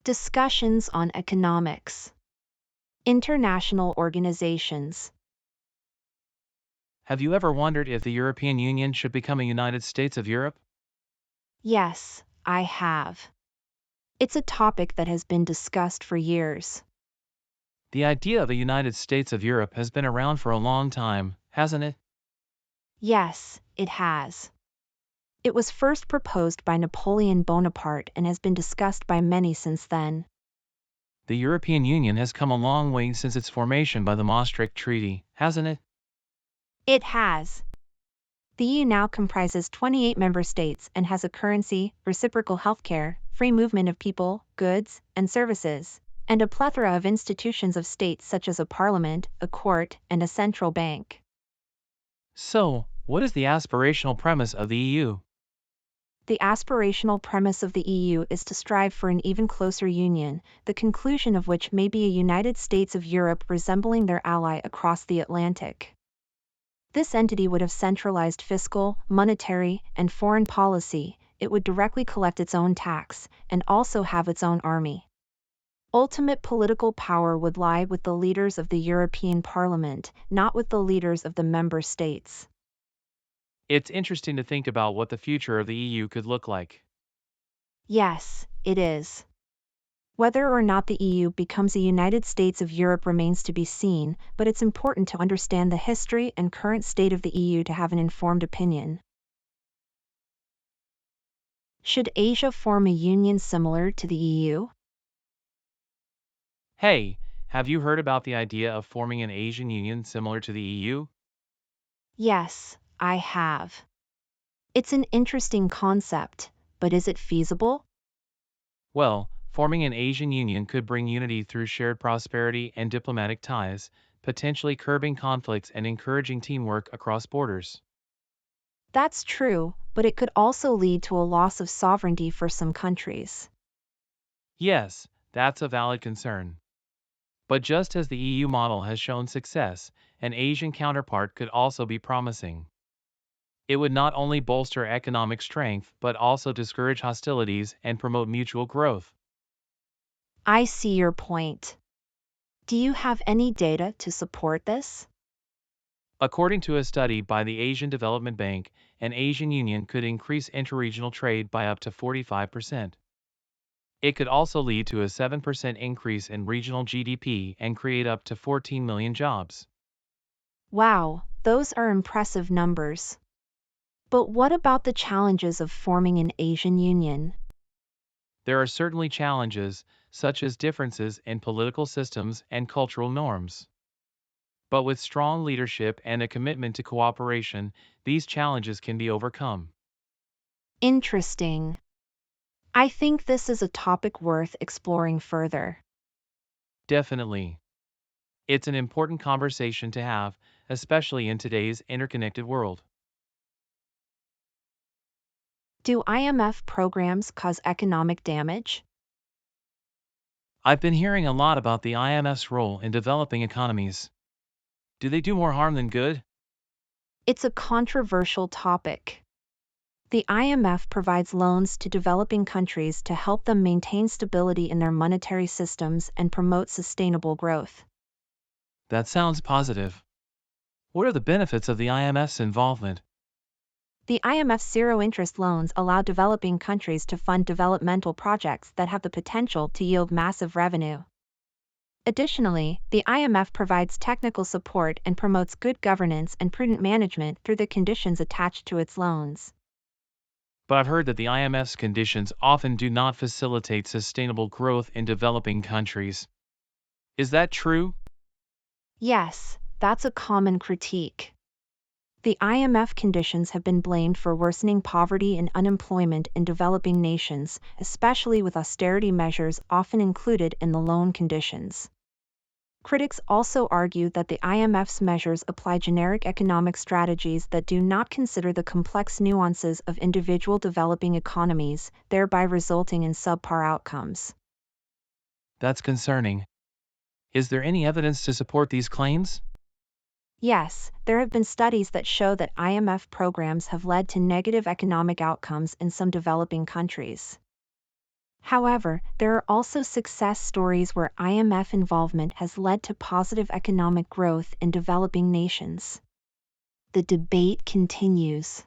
Discussions on economics. International organizations. Have you ever wondered if the European Union should become a United States of Europe? Yes, I have. It's a topic that has been discussed for years. The idea of a United States of Europe has been around for a long time, hasn't it? Yes, it has. It was first proposed by Napoleon Bonaparte and has been discussed by many since then. The European Union has come a long way since its formation by the Maastricht Treaty, hasn't it? It has. The EU now comprises 28 member states and has a currency, reciprocal healthcare, free movement of people, goods, and services, and a plethora of institutions of states such as a parliament, a court, and a central bank. So, what is the aspirational premise of the EU? The aspirational premise of the EU is to strive for an even closer union, the conclusion of which may be a United States of Europe resembling their ally across the Atlantic. This entity would have centralized fiscal, monetary, and foreign policy, it would directly collect its own tax, and also have its own army. Ultimate political power would lie with the leaders of the European Parliament, not with the leaders of the member states. It's interesting to think about what the future of the EU could look like. Yes, it is. Whether or not the EU becomes a United States of Europe remains to be seen, but it's important to understand the history and current state of the EU to have an informed opinion. Should Asia form a union similar to the EU? Hey, have you heard about the idea of forming an Asian Union similar to the EU? Yes, I have. It's an interesting concept, but is it feasible? Well, forming an Asian Union could bring unity through shared prosperity and diplomatic ties, potentially curbing conflicts and encouraging teamwork across borders. That's true, but it could also lead to a loss of sovereignty for some countries. Yes, that's a valid concern. But just as the EU model has shown success, an Asian counterpart could also be promising. It would not only bolster economic strength but also discourage hostilities and promote mutual growth. I see your point. Do you have any data to support this? According to a study by the Asian Development Bank, an Asian Union could increase interregional trade by up to 45%. It could also lead to a 7% increase in regional GDP and create up to 14 million jobs. Wow, those are impressive numbers. But what about the challenges of forming an Asian Union? There are certainly challenges, such as differences in political systems and cultural norms. But with strong leadership and a commitment to cooperation, these challenges can be overcome. Interesting. I think this is a topic worth exploring further. Definitely. It's an important conversation to have, especially in today's interconnected world. Do IMF programs cause economic damage? I've been hearing a lot about the IMF's role in developing economies. Do they do more harm than good? It's a controversial topic. The IMF provides loans to developing countries to help them maintain stability in their monetary systems and promote sustainable growth. That sounds positive. What are the benefits of the IMF's involvement? The IMF's zero-interest loans allow developing countries to fund developmental projects that have the potential to yield massive revenue. Additionally, the IMF provides technical support and promotes good governance and prudent management through the conditions attached to its loans. But I've heard that the IMF's conditions often do not facilitate sustainable growth in developing countries. Is that true? Yes, that's a common critique. The IMF conditions have been blamed for worsening poverty and unemployment in developing nations, especially with austerity measures often included in the loan conditions. Critics also argue that the IMF's measures apply generic economic strategies that do not consider the complex nuances of individual developing economies, thereby resulting in subpar outcomes. That's concerning. Is there any evidence to support these claims? Yes, there have been studies that show that IMF programs have led to negative economic outcomes in some developing countries. However, there are also success stories where IMF involvement has led to positive economic growth in developing nations. The debate continues.